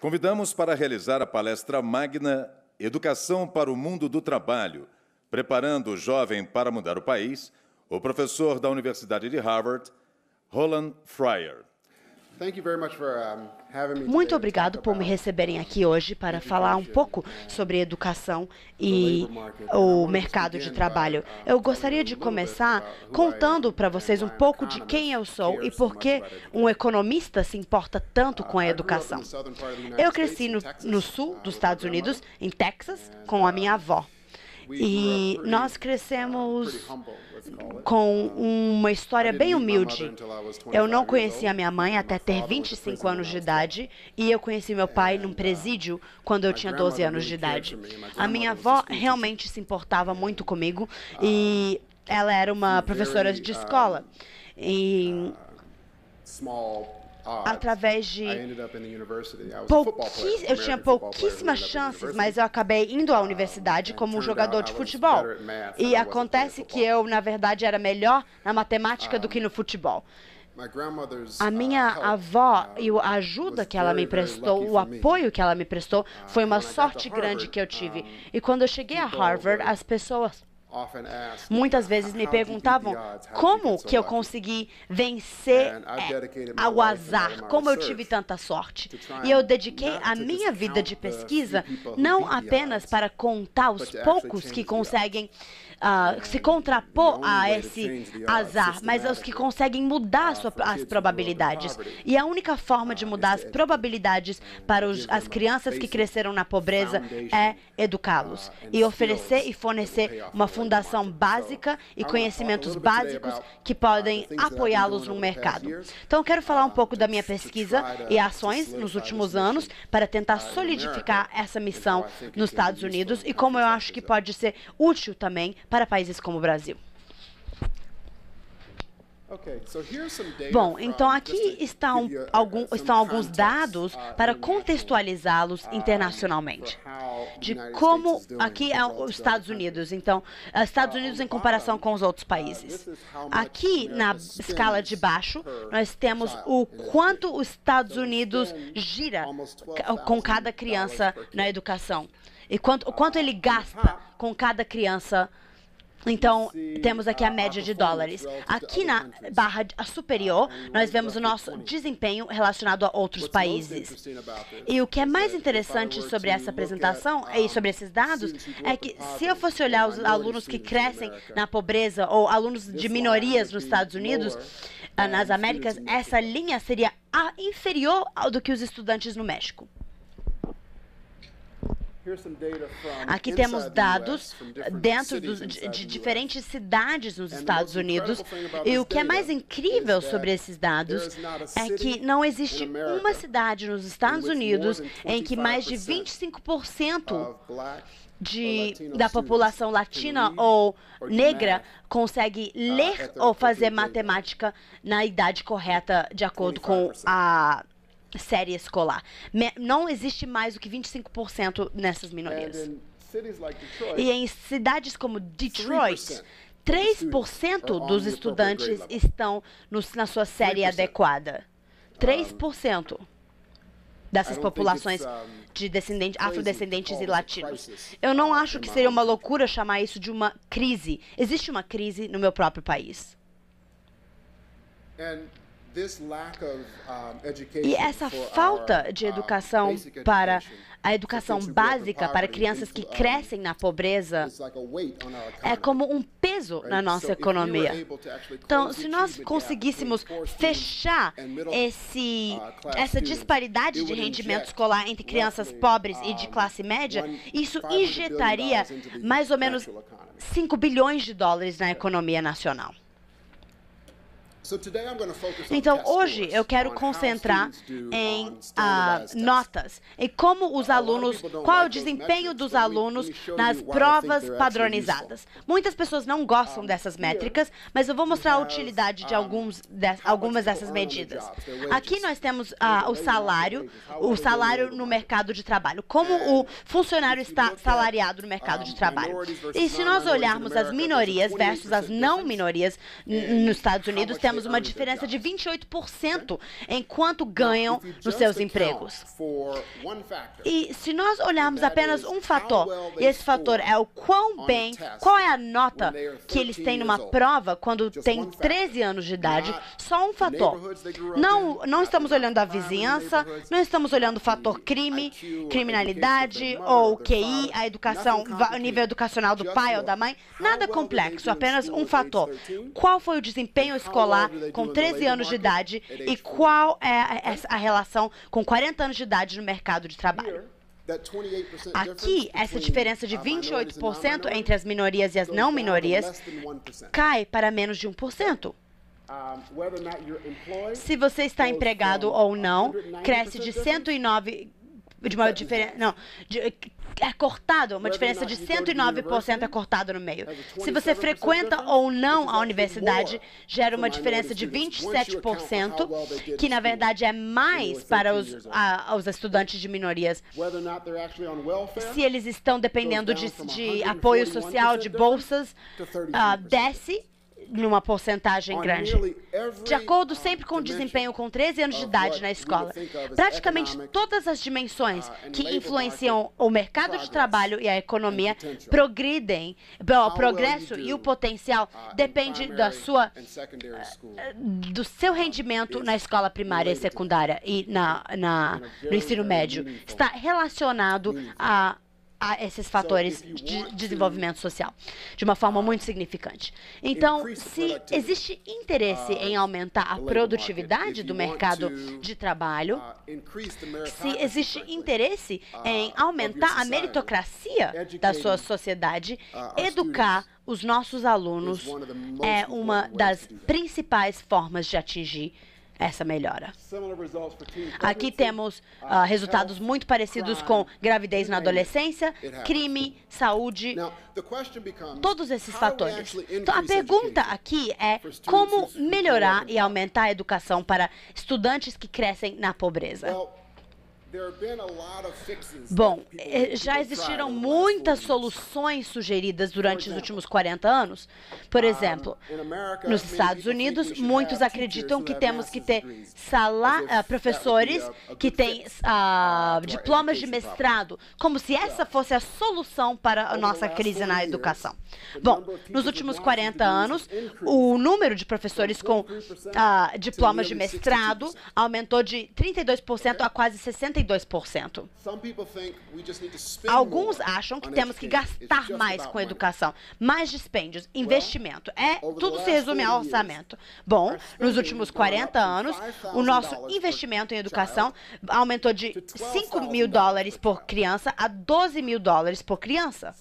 Convidamos para realizar a palestra magna Educação para o Mundo do Trabalho, preparando o jovem para mudar o país, o professor da Universidade de Harvard, Roland Fryer. Muito obrigado por me receberem aqui hoje para falar um pouco sobre educação e o mercado de trabalho. Eu gostaria de começar contando para vocês um pouco de quem eu sou e por que um economista se importa tanto com a educação. Eu cresci no sul dos Estados Unidos, em Texas, com a minha avó. E nós crescemos com uma história bem humilde. Eu não conheci a minha mãe até ter 25 anos de idade e eu conheci meu pai num presídio quando eu tinha 12 anos de idade. A minha avó realmente se importava muito comigo e ela era uma professora de escola. E através de eu tinha pouquíssimas chances, mas eu acabei indo à universidade como um jogador de futebol. E acontece que eu, na verdade, era melhor na matemática do que no futebol. A minha avó e a ajuda que ela me prestou, o apoio que ela me prestou, foi uma sorte grande que eu tive. E quando eu cheguei a Harvard, as pessoas muitas vezes me perguntavam como que eu consegui vencer ao azar, como eu tive tanta sorte. E eu dediquei a minha vida de pesquisa não apenas para contar os poucos que conseguem se contrapor a esse azar, mas os que conseguem mudar as probabilidades. E a única forma de mudar as probabilidades para as crianças que cresceram na pobreza é educá-los e oferecer e fornecer uma fundação básica e conhecimentos básicos que podem apoiá-los no mercado. Então, eu quero falar um pouco da minha pesquisa e ações nos últimos anos para tentar solidificar essa missão nos Estados Unidos e como eu acho que pode ser útil também para países como o Brasil. Bom, então aqui estão alguns dados para contextualizá-los internacionalmente. De como aqui é os Estados Unidos, então, Estados Unidos em comparação com os outros países. Aqui na escala de baixo, nós temos o quanto os Estados Unidos gira com cada criança na educação. E o quanto ele gasta com cada criança. Então, temos aqui a média de dólares. Aqui na barra superior, nós vemos o nosso desempenho relacionado a outros países. E o que é mais interessante sobre essa apresentação e sobre esses dados é que se eu fosse olhar os alunos que crescem na pobreza ou alunos de minorias nos Estados Unidos, nas Américas, essa linha seria inferior ao do que os estudantes no México. Aqui temos dados dentro de diferentes cidades nos Estados Unidos. E o que é mais incrível sobre esses dados é que não existe uma cidade nos Estados Unidos em que mais de 25% da população latina ou negra consegue ler ou fazer matemática na idade correta, de acordo com a série escolar. Não existe mais do que 25% nessas minorias. E em cidades como Detroit, 3% dos estudantes estão na sua série adequada. 3% dessas populações de afrodescendentes e latinos. Eu não acho que seria uma loucura chamar isso de uma crise. Existe uma crise no meu próprio país. E essa falta de educação para a educação básica para crianças que crescem na pobreza é como um peso na nossa economia. Então, se nós conseguíssemos fechar essa disparidade de rendimento escolar entre crianças pobres e de classe média, isso injetaria mais ou menos 5 bilhões de dólares na economia nacional. Então, hoje eu quero concentrar em notas, em como os alunos, qual é o desempenho dos alunos nas provas padronizadas. Muitas pessoas não gostam dessas métricas, mas eu vou mostrar a utilidade de algumas dessas medidas. Aqui nós temos o salário no mercado de trabalho, como o funcionário está salariado no mercado de trabalho. E se nós olharmos as minorias versus as não minorias nos Estados Unidos, temos temos uma diferença de 28% em quanto ganham nos seus empregos. E se nós olharmos apenas um fator, e esse fator é o qual é a nota que eles têm numa prova quando tem 13 anos de idade, só um fator. Não estamos olhando a vizinhança, não estamos olhando o fator criminalidade ou QI, a educação, o nível educacional do pai ou da mãe, nada complexo, apenas um fator. Qual foi o desempenho escolar com 13 anos de idade e qual é a relação com 40 anos de idade no mercado de trabalho? Aqui, essa diferença de 28% entre as minorias e as não minorias cai para menos de 1%. Se você está empregado ou não, cresce de 109, de uma diferença, não, é cortado, uma diferença de 109% é cortado no meio. Se você frequenta ou não a universidade, gera uma diferença de 27%, que na verdade é mais para os estudantes de minorias. Se eles estão dependendo de apoio social, de bolsas, desce numa porcentagem grande. De acordo sempre com o desempenho com 13 anos de idade na escola. Praticamente todas as dimensões que influenciam o mercado de trabalho e a economia progridem. O progresso e o potencial depende do seu rendimento na escola primária e secundária e no ensino médio. Está relacionado a esses fatores de desenvolvimento social, de uma forma muito significante. Então, se existe interesse em aumentar a produtividade do mercado de trabalho, se existe interesse em aumentar a meritocracia da sua sociedade, educar os nossos alunos é uma das principais formas de atingir essa melhora. Aqui temos resultados muito parecidos com gravidez na adolescência, crime, saúde, todos esses fatores. Então, a pergunta aqui é como melhorar e aumentar a educação para estudantes que crescem na pobreza. Bom, já existiram muitas soluções sugeridas durante os últimos 40 anos. Por exemplo, nos Estados Unidos, muitos acreditam que temos que ter professores que têm diplomas de mestrado, como se essa fosse a solução para a nossa crise na educação. Bom, nos últimos 40 anos, o número de professores com diplomas de mestrado aumentou de 32% a quase 62%. Alguns acham que temos que gastar mais com educação, mais dispêndios, investimento. Tudo se resume ao orçamento. Bom, nos últimos 40 anos, o nosso investimento em educação aumentou de $5.000 por criança a $12.000 por criança,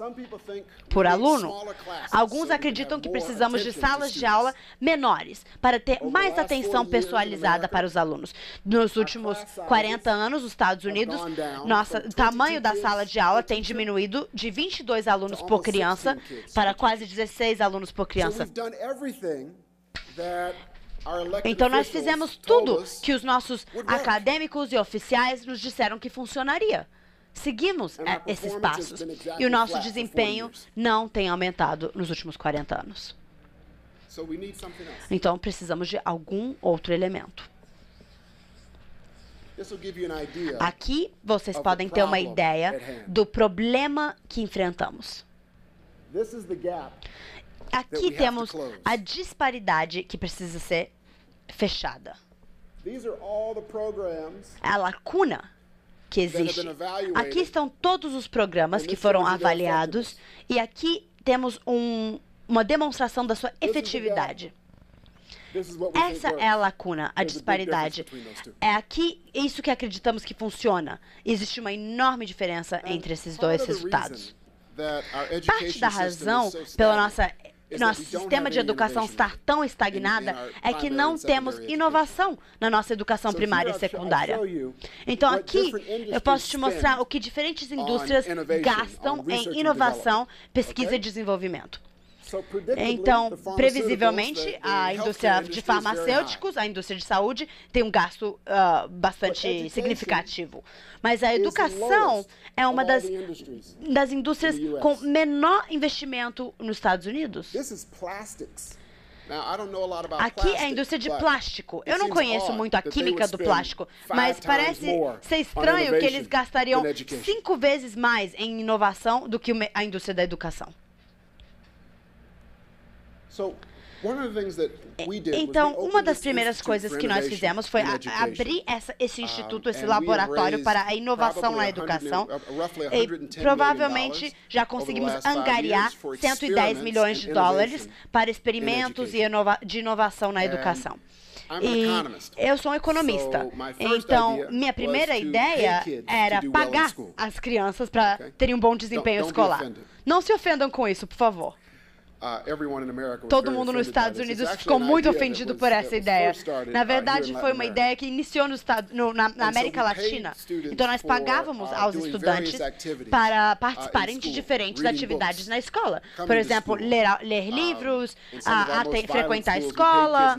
por aluno. Alguns acreditam que precisamos de salas de aula menores para ter mais atenção personalizada para os alunos. Nos últimos 40 anos, os Estados Unidos, o tamanho da sala de aula tem diminuído de 22 alunos por criança para quase 16 alunos por criança. Então, nós fizemos tudo que os nossos acadêmicos e oficiais nos disseram que funcionaria. Seguimos esses passos. E o nosso desempenho não tem aumentado nos últimos 40 anos. Então, precisamos de algum outro elemento. Aqui, vocês podem ter uma ideia do problema que enfrentamos. Aqui temos a disparidade que precisa ser fechada. A lacuna que existe. Aqui estão todos os programas que foram avaliados e aqui temos uma demonstração da sua efetividade. Essa é a lacuna, a disparidade. É isso que acreditamos que funciona. Existe uma enorme diferença entre esses dois resultados. Parte da razão pela nosso sistema de educação estar tão estagnada é que não temos inovação na nossa educação primária e secundária. Então, aqui eu posso te mostrar o que diferentes indústrias gastam em inovação, pesquisa e desenvolvimento. Então, previsivelmente, a indústria de farmacêuticos, a indústria de saúde, tem um gasto bastante significativo. Mas a educação é uma das indústrias com menor investimento nos Estados Unidos. Aqui é a indústria de plástico. Eu não conheço muito a química do plástico, mas parece ser estranho que eles gastariam 5 vezes mais em inovação do que a indústria da educação. Então, uma das primeiras coisas que nós fizemos foi abrir esse instituto, esse laboratório para a inovação na educação. E provavelmente já conseguimos angariar 110 milhões de dólares para experimentos de inovação na educação. E eu sou um economista, então minha primeira ideia era pagar as crianças para terem um bom desempenho escolar. Não se ofendam com isso, por favor. Todo mundo nos Estados Unidos ficou muito ofendido por essa ideia. Na verdade, foi uma ideia que iniciou na América Latina. Então, nós pagávamos aos estudantes para participarem de diferentes atividades na escola. Por exemplo, ler livros, frequentar a escola.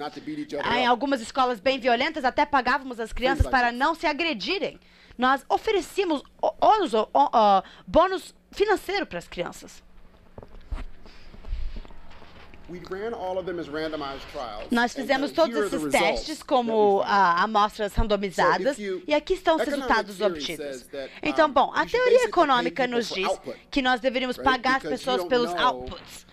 Em algumas escolas bem violentas, até pagávamos as crianças para não se agredirem. Nós oferecíamos bônus financeiro para as crianças. Nós fizemos todos esses testes como amostras randomizadas e aqui estão os resultados obtidos. Então, bom, a teoria econômica nos diz que nós deveríamos pagar as pessoas pelos outputs.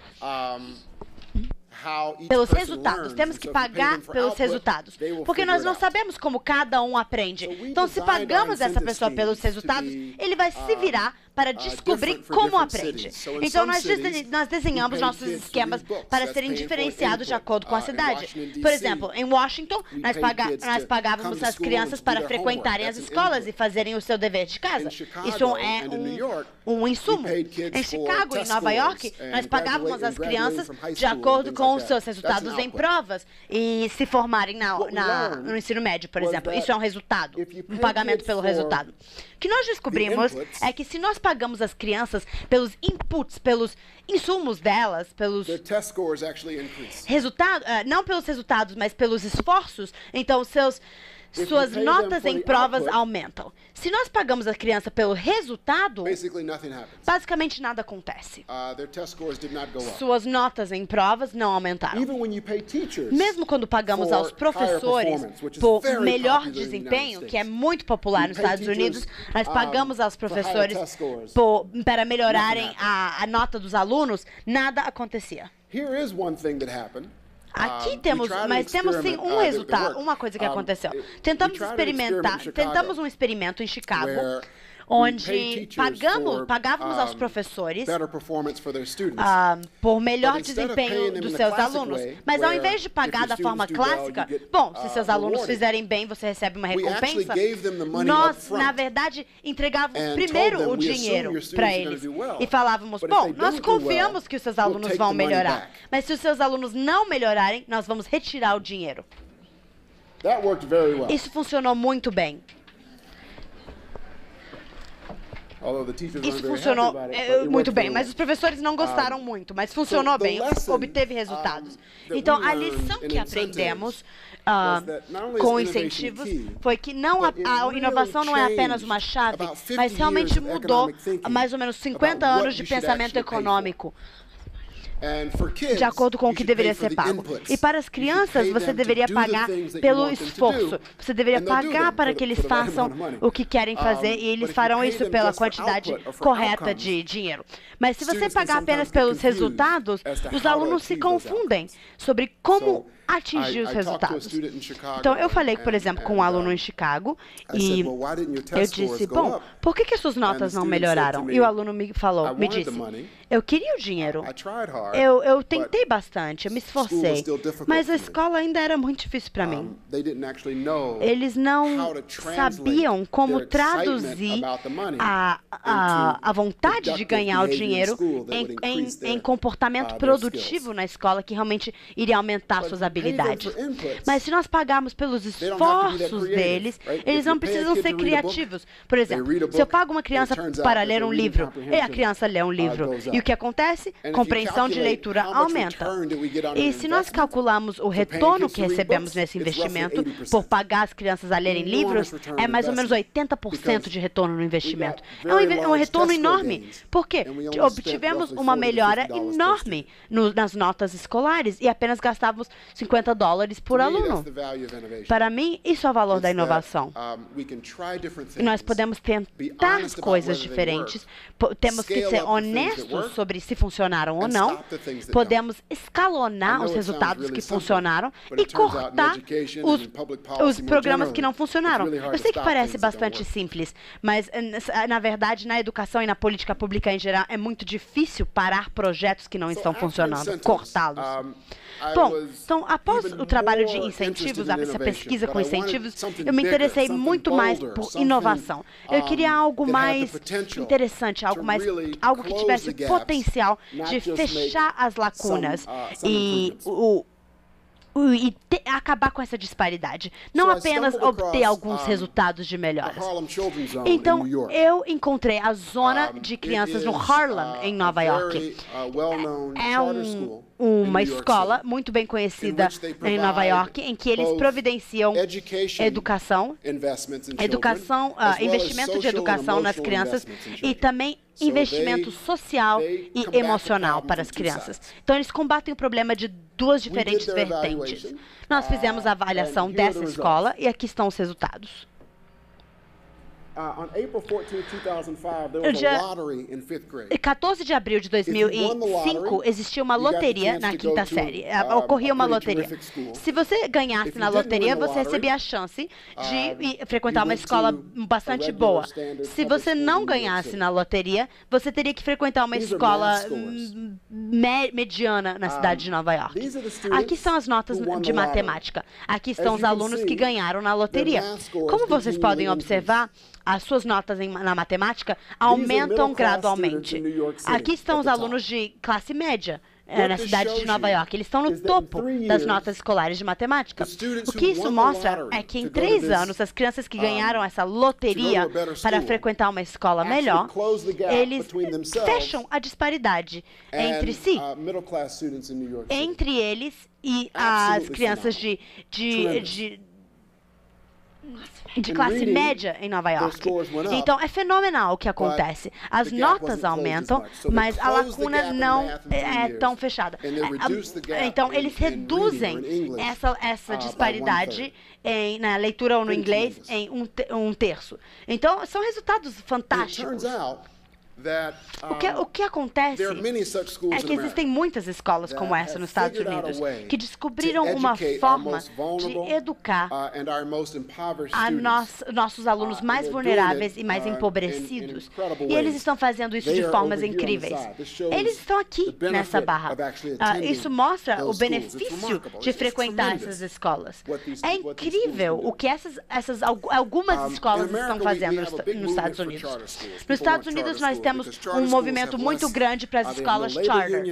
Pelos resultados. Temos que pagar pelos resultados. Porque nós não sabemos como cada um aprende. Então, se pagamos essa pessoa pelos resultados, ele vai se virar para descobrir como aprende. Então, nós desenhamos nossos esquemas para serem diferenciados de acordo com a cidade. Por exemplo, em Washington, nós pagávamos as crianças para frequentarem as escolas e fazerem o seu dever de casa. Isso é um insumo. Em Chicago e Nova York, nós pagávamos as crianças de acordo com os seus resultados em provas e se formarem no ensino médio, por exemplo. Isso é um resultado, um pagamento pelo resultado. O que nós descobrimos é que se nós pagamos as crianças pelos inputs, pelos insumos delas, pelos resultados, não pelos resultados, mas pelos esforços, então suas notas em provas aumentam. Se nós pagamos a criança pelo resultado, basicamente nada acontece. Suas notas em provas não aumentaram. Mesmo quando pagamos aos professores por melhor desempenho, que é muito popular nos Estados Unidos, nós pagamos aos professores para melhorarem a nota dos alunos, nada acontecia. Aqui temos sim um resultado, uma coisa que aconteceu. Tentamos um experimento em Chicago, onde pagávamos aos professores por melhor desempenho dos seus alunos. Mas ao invés de pagar da forma clássica, bom, se seus alunos fizerem bem, você recebe uma recompensa, nós, na verdade, entregávamos primeiro o dinheiro para eles. E falávamos, bom, nós confiamos que os seus alunos vão melhorar, mas se os seus alunos não melhorarem, nós vamos retirar o dinheiro. Isso funcionou muito bem. Isso funcionou muito bem, mas os professores não gostaram muito, mas funcionou bem, obteve resultados. Então, a lição que aprendemos com incentivos foi que a inovação não é apenas uma chave, mas realmente mudou mais ou menos 50 anos de pensamento econômico, de acordo com o que deveria ser pago. E para as crianças, você deveria pagar pelo esforço. Você deveria pagar para que eles façam o que querem fazer e eles farão isso pela quantidade correta de dinheiro. Mas se você pagar apenas pelos resultados, os alunos se confundem sobre como atingir os resultados. Então, eu falei, por exemplo, com um aluno em Chicago e eu disse, bom, por que as suas notas não melhoraram? E o aluno me disse, eu queria o dinheiro. Eu tentei bastante, eu me esforcei, mas a escola ainda era muito difícil para mim. Eles não sabiam como traduzir a vontade de ganhar o dinheiro em comportamento produtivo na escola que realmente iria aumentar suas habilidades. habilidades. Mas se nós pagarmos pelos esforços deles, eles não precisam ser criativos. Por exemplo, se eu pago uma criança para ler um livro, e a criança lê um livro, e o que acontece? Compreensão de leitura aumenta. E se nós calculamos o retorno que recebemos nesse investimento por pagar as crianças a lerem livros, é mais ou menos 80% de retorno no investimento. É um retorno enorme. Por quê? Obtivemos uma melhora enorme nas notas escolares e apenas gastávamos $50 por aluno. Para mim, isso é o valor da inovação. E nós podemos tentar coisas diferentes, temos que ser honestos sobre se funcionaram ou não, podemos escalonar os resultados que funcionaram e cortar os programas que não funcionaram. Eu sei que parece bastante simples, mas, na verdade, na educação e na política pública em geral, é muito difícil parar projetos que não estão funcionando, cortá-los. Bom, então, após o trabalho de incentivos, essa pesquisa com incentivos, eu me interessei muito mais por inovação. Eu queria algo mais interessante, algo que tivesse o potencial de fechar as lacunas e acabar com essa disparidade. Não apenas obter alguns resultados de melhoras. Então, eu encontrei a zona de crianças no Harlem, em Nova York. É uma escola muito bem conhecida em Nova York, em que eles providenciam investimento de educação nas crianças e também investimento social e emocional para as crianças. Então, eles combatem o problema de duas diferentes vertentes. Nós fizemos a avaliação dessa escola e aqui estão os resultados. Dia 14 de abril de 2005, existia uma loteria na quinta série. Ocorria uma loteria. Se você ganhasse na loteria, você recebia a chance de frequentar uma escola bastante boa. Se você não ganhasse na loteria, você teria que frequentar uma escola mediana na cidade de Nova York. Aqui são as notas de matemática. Aqui estão os alunos que ganharam na loteria. Como vocês podem observar, as suas notas na matemática aumentam gradualmente. Aqui estão os alunos de classe média na cidade de Nova York. Eles estão no topo das notas escolares de matemática. O que isso mostra é que em 3 anos, as crianças que ganharam essa loteria para frequentar uma escola melhor, eles fecham a disparidade entre si, entre eles e as crianças de classe média em Nova York. Então, é fenomenal o que acontece. As notas aumentam, mas a lacuna não é tão fechada. Então, eles reduzem essa disparidade na leitura ou no inglês em um terço. Então, são resultados fantásticos. O que acontece é que existem muitas escolas como essa nos Estados Unidos que descobriram uma forma de educar nossos alunos mais vulneráveis e mais empobrecidos. E eles estão fazendo isso de formas incríveis. Eles estão aqui nessa barra. Isso mostra o benefício de frequentar essas escolas. É incrível o que algumas escolas estão fazendo nos Estados Unidos. Nos Estados Unidos, nós temos um movimento muito grande para as escolas charter.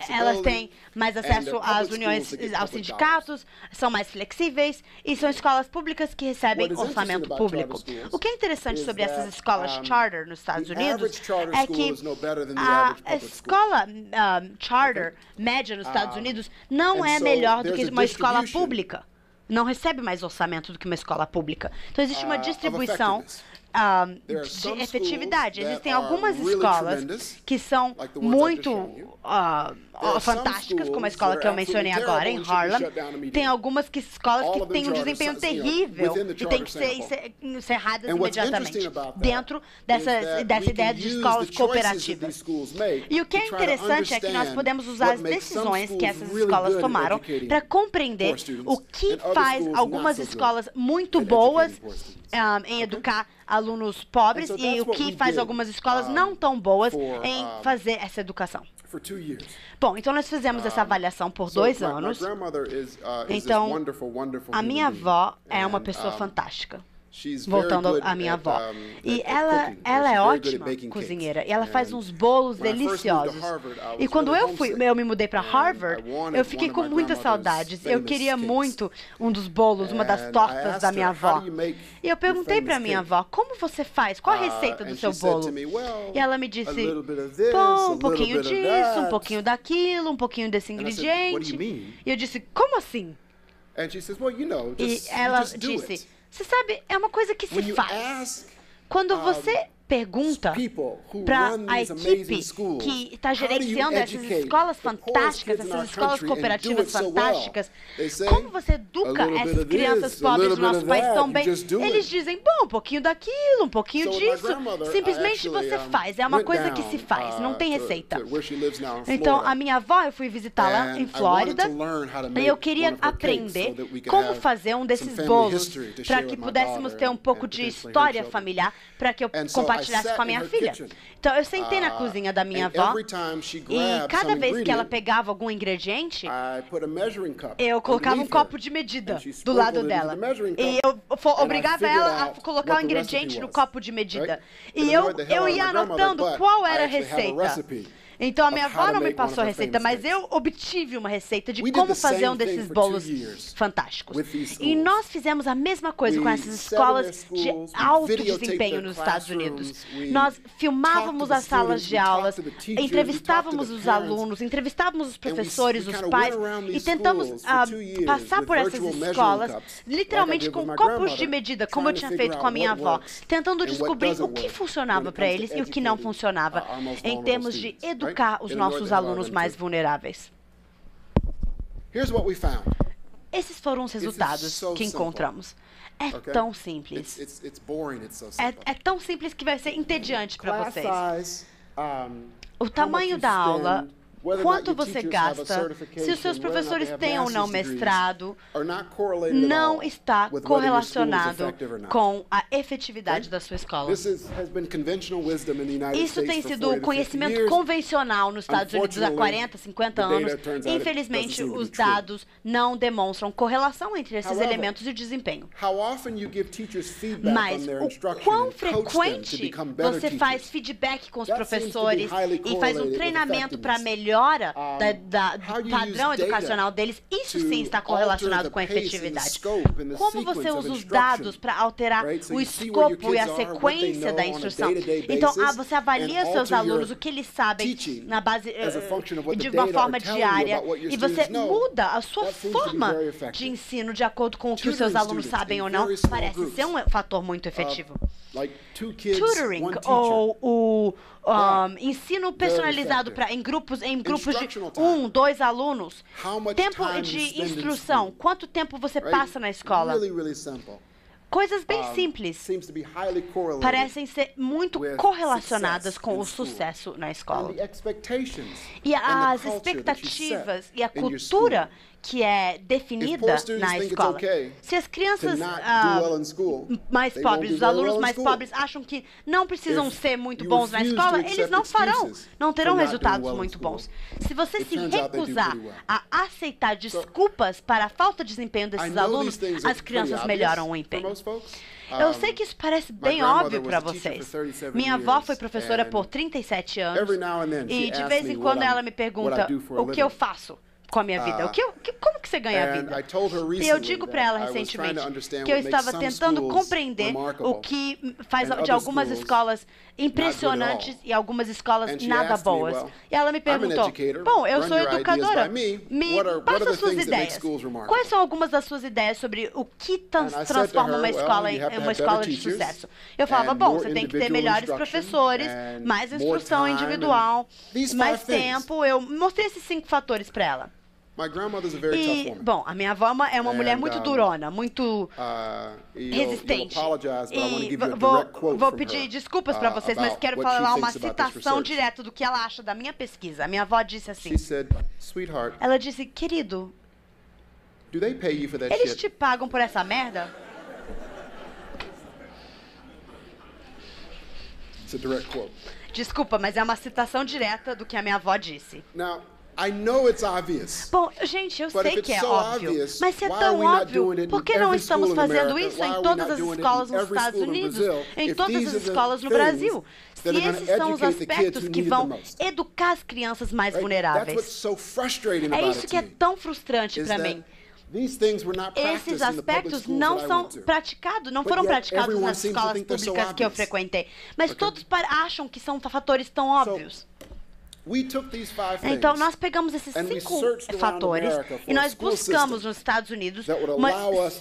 Elas têm mais acesso às uniões, aos sindicatos, são mais flexíveis e são escolas públicas que recebem orçamento público. O que é interessante sobre essas escolas charter nos Estados Unidos é que a escola charter média nos Estados Unidos não é melhor do que uma escola pública. Não recebe mais orçamento do que uma escola pública. Então, existe uma distribuição de efetividade. Existem algumas escolas que são muito fantásticas, como a escola que eu mencionei agora, em Harlem. Tem algumas escolas que têm um desempenho terrível e têm que ser encerradas imediatamente, dentro dessa ideia de escolas cooperativas. E o que é interessante é que nós podemos usar as decisões que essas escolas tomaram para compreender o que faz algumas escolas muito boas em educar alunos pobres e o que faz algumas escolas não tão boas em fazer essa educação. Bom, então nós fizemos essa avaliação por 2 anos. Então, a minha avó é uma pessoa fantástica. Voltando à minha avó. E ela é ótima cozinheira. E ela faz uns bolos deliciosos. E quando eu me mudei para Harvard, eu fiquei com muitas saudades. Eu queria muito um dos bolos, uma das tortas da minha avó. E eu perguntei para minha avó, como você faz? Qual a receita do seu bolo? E ela me disse, bom, um pouquinho disso, um pouquinho daquilo, um pouquinho desse ingrediente. E eu disse, como assim? E ela disse, você sabe, é uma coisa que se faz. Quando você pergunta para a equipe que está gerenciando essas escolas fantásticas, essas escolas cooperativas fantásticas, como você educa essas crianças pobres do nosso país tão bem, eles dizem, bom, um pouquinho daquilo, um pouquinho disso. Simplesmente você faz, é uma coisa que se faz, não tem receita. Então, a minha avó, eu fui visitá-la em Flórida, e eu queria aprender como fazer um desses bolos, para que pudéssemos ter um pouco de história familiar, para que eu compartilhasse com a minha filha. Então, eu sentei na cozinha da minha avó e cada vez que ela pegava algum ingrediente, eu colocava um copo de medida do lado dela. E eu obrigava ela a colocar o ingrediente no copo de medida. E eu ia anotando qual era a receita. Então, a minha avó não me passou a receita, mas eu obtive uma receita de como fazer um desses bolos fantásticos. E nós fizemos a mesma coisa com essas escolas de alto desempenho nos Estados Unidos. Nós filmávamos as salas de aulas, entrevistávamos os alunos, entrevistávamos os professores, os pais, e tentamos passar por essas escolas, literalmente com copos de medida, como eu tinha feito com a minha avó, tentando descobrir o que funcionava para eles e o que não funcionava, em termos de educar os nossos alunos mais vulneráveis. Esses foram os resultados que encontramos. É tão simples. É tão simples que vai ser entediante para vocês. O tamanho da aula, quanto você gasta, se os seus professores têm ou não mestrado, não está correlacionado com a efetividade da sua escola. Isso tem sido o conhecimento convencional nos Estados Unidos há 40, 50 anos. Infelizmente, os dados não demonstram correlação entre esses elementos e o desempenho. Mas o quão frequente você faz feedback com os professores e faz um treinamento para melhora do padrão educacional deles, isso sim está correlacionado com a efetividade. Como você usa os dados para alterar o escopo e a sequência da instrução? Então, você avalia seus alunos, o que eles sabem na base, de uma forma diária, e você muda a sua forma de ensino de acordo com o que os seus alunos sabem ou não. Parece ser um fator muito efetivo. Tutoring, ou o ensino personalizado em grupos de 1, 2 alunos. Tempo de instrução. Quanto tempo você passa na escola? Coisas bem simples parecem ser muito correlacionadas com o sucesso na escola. E as expectativas e a cultura que é definida na escola. Se as crianças mais pobres, os alunos mais pobres acham que não precisam ser muito bons na escola, eles não terão resultados muito bons. Se você se recusar a aceitar desculpas para a falta de desempenho desses alunos, as crianças melhoram o empenho. Eu sei que isso parece bem óbvio para vocês. Minha avó foi professora por 37 anos e de vez em quando ela me pergunta o que eu faço com a minha vida. Como que você ganha a vida? E eu digo para ela recentemente que eu estava tentando compreender o que faz de algumas escolas impressionantes e algumas escolas nada boas. E ela me perguntou, bom, eu sou educadora, me passa suas ideias. Quais são algumas das suas ideias sobre o que transforma uma escola em uma escola de sucesso? Eu falava, bom, você tem que ter melhores professores, mais instrução individual, mais tempo. Eu mostrei esses 5 fatores para ela. E, bom, a minha avó é uma mulher muito durona, muito resistente. E vou pedir desculpas para vocês, mas quero falar uma citação direta do que ela acha da minha pesquisa. A minha avó disse assim, ela disse, querido, eles te pagam por essa merda? Desculpa, mas é uma citação direta do que a minha avó disse. Bom, gente, eu sei que é óbvio, mas se é tão óbvio, por que não estamos fazendo isso em todas as escolas nos Estados Unidos, em todas as escolas no Brasil? Se esses são os aspectos que vão educar as crianças mais vulneráveis. É isso que é tão frustrante para mim. Esses aspectos não são praticados, não foram praticados nas escolas públicas que eu frequentei, mas todos acham que são fatores tão óbvios. Então, nós pegamos esses 5 fatores e nós buscamos nos Estados Unidos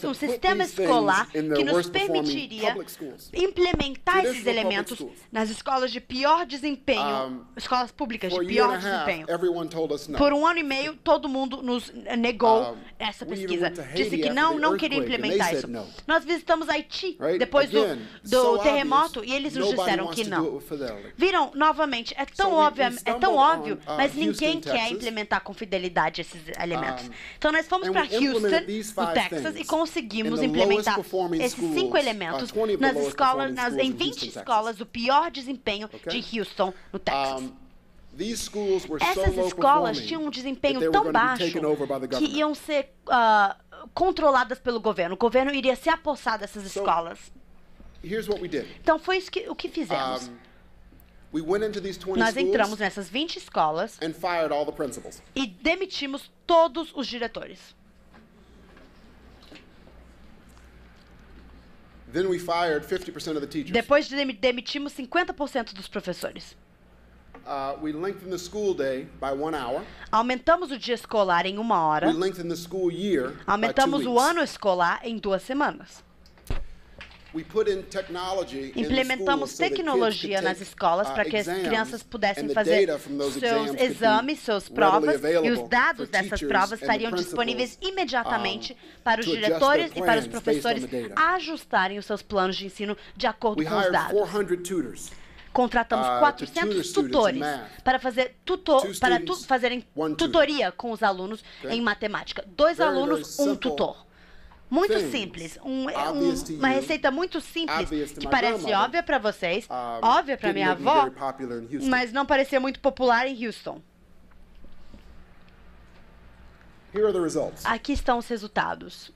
um sistema escolar que nos permitiria implementar esses elementos nas escolas de pior desempenho, escolas públicas de pior desempenho. Por 1 ano e meio, todo mundo nos negou essa pesquisa. Disse que não queria implementar isso. Nós visitamos Haiti depois do terremoto e eles nos disseram que não. Viram, novamente, é tão óbvio, mas ninguém quer implementar com fidelidade esses elementos. Então, nós fomos para Houston, no Texas, e conseguimos implementar esses 5 elementos nas escolas, em 20 escolas do pior desempenho de Houston, no Texas. Essas escolas tinham um desempenho tão baixo que iam ser controladas pelo governo. O governo iria se apossar dessas escolas. Então, foi isso o que fizemos. Nós entramos nessas 20 escolas e demitimos todos os diretores. Depois demitimos 50% dos professores. Aumentamos o dia escolar em 1 hora. Aumentamos o ano escolar em 2 semanas. Implementamos tecnologia nas escolas para que as crianças pudessem fazer seus exames, suas provas, e os dados dessas provas estariam disponíveis imediatamente para os diretores e para os professores ajustarem os seus planos de ensino de acordo com os dados. Contratamos 400 tutores para fazerem tutoria com os alunos em matemática. 2 alunos, 1 tutor. Muito simples, uma receita muito simples, que parece óbvia para vocês, óbvia para minha avó, mas não parecia muito popular em Houston. Aqui estão os resultados.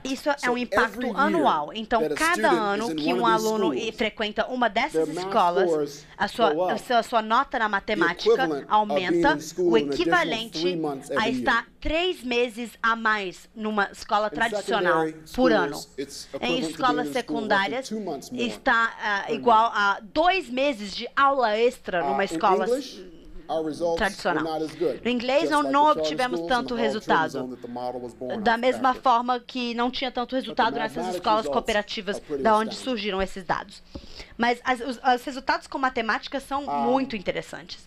Isso é um impacto anual. Então, cada ano que um aluno frequenta uma dessas escolas, a sua nota na matemática aumenta o equivalente a estar 3 meses a mais numa escola tradicional por ano. Em escolas secundárias, está igual a 2 meses de aula extra numa escola tradicional. No inglês, não obtivemos tanto resultado. Da mesma forma que não tinha tanto resultado nessas escolas cooperativas da onde surgiram esses dados. Mas os resultados com matemática são muito interessantes.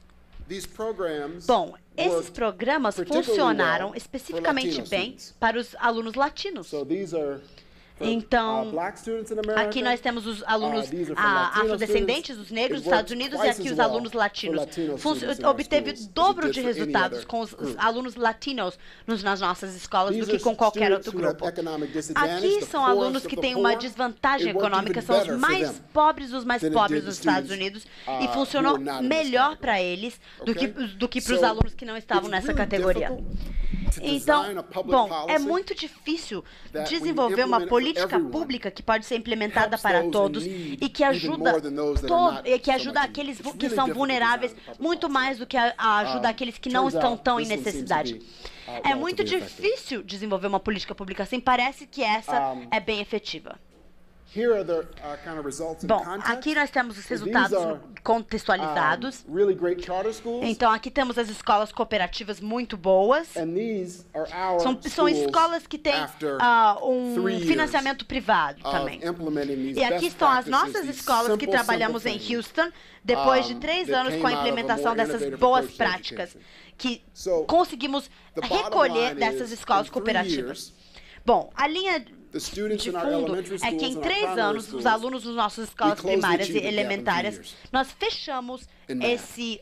Bom, esses programas funcionaram especificamente bem para os alunos latinos. Então, aqui nós temos os alunos afrodescendentes, os negros dos Estados Unidos, e aqui os alunos latinos. Obteve o dobro de resultados com os alunos latinos nas nossas escolas do que com qualquer outro grupo. Aqui são alunos que têm uma desvantagem econômica, são os mais pobres dos mais pobres dos Estados Unidos, e funcionou melhor para eles do que para os alunos que não estavam nessa categoria. Então, bom, é muito difícil desenvolver uma política pública que pode ser implementada para todos e que ajuda aqueles que são vulneráveis muito mais do que ajuda aqueles que não estão tão em necessidade. É muito difícil desenvolver uma política pública assim. Parece que essa é bem efetiva. Bom, aqui nós temos os resultados contextualizados. Então, aqui temos as escolas cooperativas muito boas. São escolas que têm um financiamento privado também. E aqui estão as nossas escolas que trabalhamos em Houston, depois de 3 anos com a implementação dessas boas práticas, que conseguimos recolher dessas escolas cooperativas. Bom, de fundo é que em 3 anos, os alunos das nossas escolas primárias e elementares, nós fechamos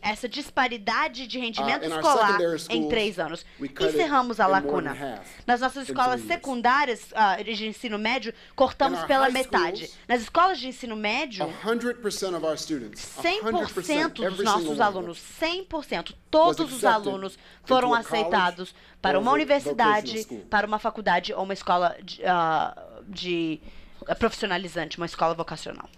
essa disparidade de rendimento escolar em 3 anos. Encerramos a lacuna. Nas nossas escolas secundárias de ensino médio, cortamos pela metade. Nas escolas de ensino médio, 100% dos nossos alunos, 100%, todos os alunos foram aceitados para uma universidade, para uma faculdade ou uma escola profissionalizante, uma escola vocacional.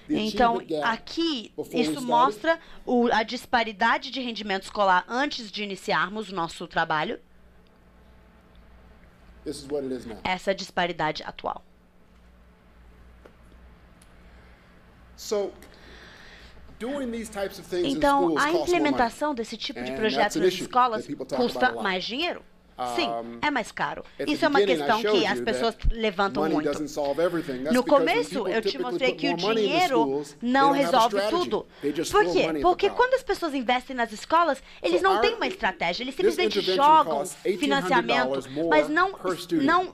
Então, aqui, isso mostra a disparidade de rendimento escolar antes de iniciarmos o nosso trabalho. Essa disparidade atual. Então, a implementação desse tipo de projeto nas escolas custa mais dinheiro. Sim, é mais caro. Isso é uma questão que as pessoas levantam muito. No começo, eu te mostrei que o dinheiro não resolve tudo. Por quê? Porque quando as pessoas investem nas escolas, eles não têm uma estratégia. Eles simplesmente jogam financiamento, mas não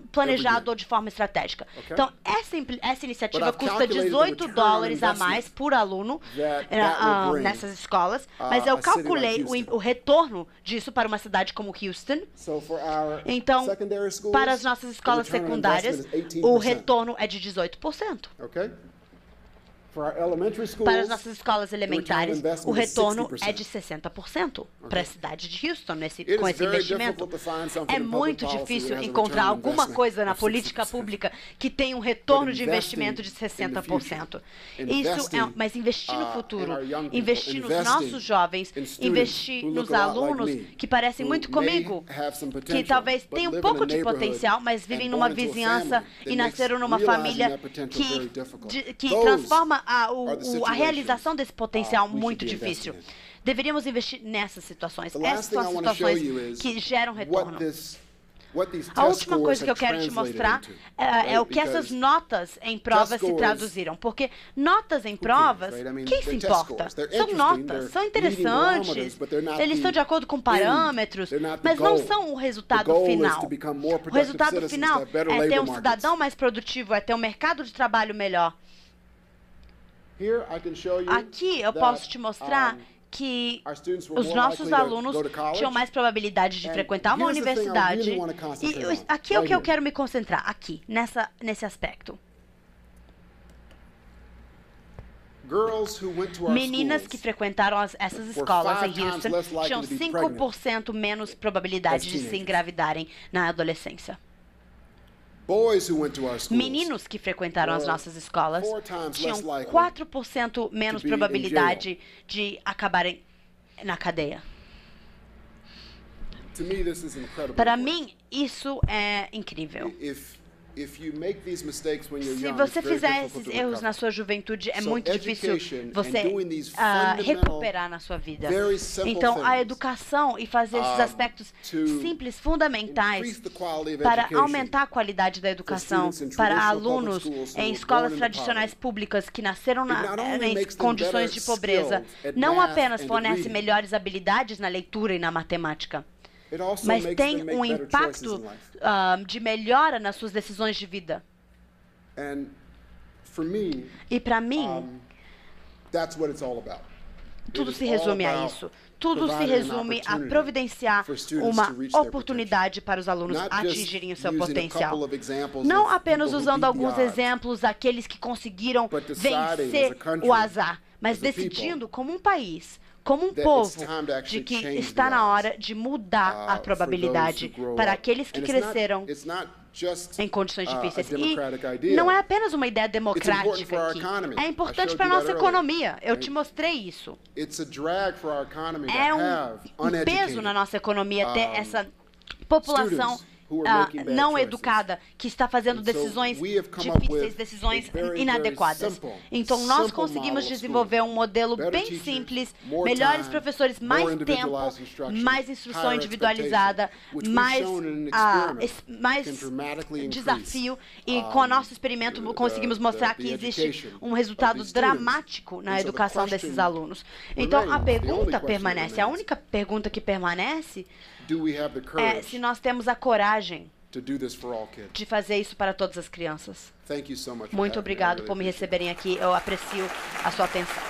planejado ou de forma estratégica. Então, essa iniciativa custa $18 a mais por aluno nessas escolas, mas eu calculei o retorno disso para uma cidade como Houston. Então, para as nossas escolas secundárias, o retorno é de 18%. Para as nossas escolas elementares, o retorno é de 60% para a cidade de Houston com esse investimento. É muito difícil encontrar alguma coisa na política pública que tenha um retorno de investimento de 60%. Mas investir no futuro, investir nos nossos jovens, investir nos alunos que parecem muito comigo, que talvez tenham um pouco de potencial, mas vivem numa vizinhança e nasceram numa família que transforma a realização desse potencial muito difícil. Deveríamos investir nessas situações. Essas são as situações que geram retorno. A última coisa que eu quero te mostrar é o que essas notas em provas se traduziram. Porque notas em provas, quem se importa? São notas, são interessantes, eles estão de acordo com parâmetros, mas não são o resultado final. O resultado final é ter um cidadão mais produtivo, é ter um mercado de trabalho melhor. Aqui eu posso te mostrar que os nossos alunos tinham mais probabilidade de frequentar uma universidade. E aqui é o que eu quero me concentrar, aqui, nesse aspecto. Meninas que frequentaram essas escolas em Houston tinham 5% menos probabilidade de se engravidarem na adolescência. Meninos que frequentaram as nossas escolas tinham 4% menos probabilidade de acabarem na cadeia. Para mim, isso é incrível. Se você fizer esses erros na sua juventude, é muito difícil você recuperar na sua vida. Então, a educação e fazer esses aspectos simples, fundamentais, para aumentar a qualidade da educação para alunos em escolas tradicionais públicas que nasceram em condições de pobreza, não apenas fornece melhores habilidades na leitura e na matemática, mas tem um impacto de melhora nas suas decisões de vida. E para mim, tudo se resume a isso. Tudo se resume a providenciar uma oportunidade para os alunos atingirem o seu potencial. Não apenas usando alguns exemplos, aqueles que conseguiram vencer o azar, mas decidindo como um país, como um povo, de que está na hora de mudar a probabilidade para aqueles que cresceram em condições difíceis. E não é apenas uma ideia democrática aqui. É importante para a nossa economia. Eu te mostrei isso. É um peso na nossa economia ter essa população não educada, que está fazendo decisões difíceis, decisões inadequadas. Então, nós conseguimos desenvolver um modelo bem simples, melhores professores, mais tempo, mais instrução individualizada, mais desafio, e com o nosso experimento conseguimos mostrar que existe um resultado dramático na educação desses alunos. Então, a pergunta permanece, a única pergunta que permanece é se nós temos a coragem de fazer isso para todas as crianças. Muito obrigado por me receberem aqui. Eu aprecio a sua atenção.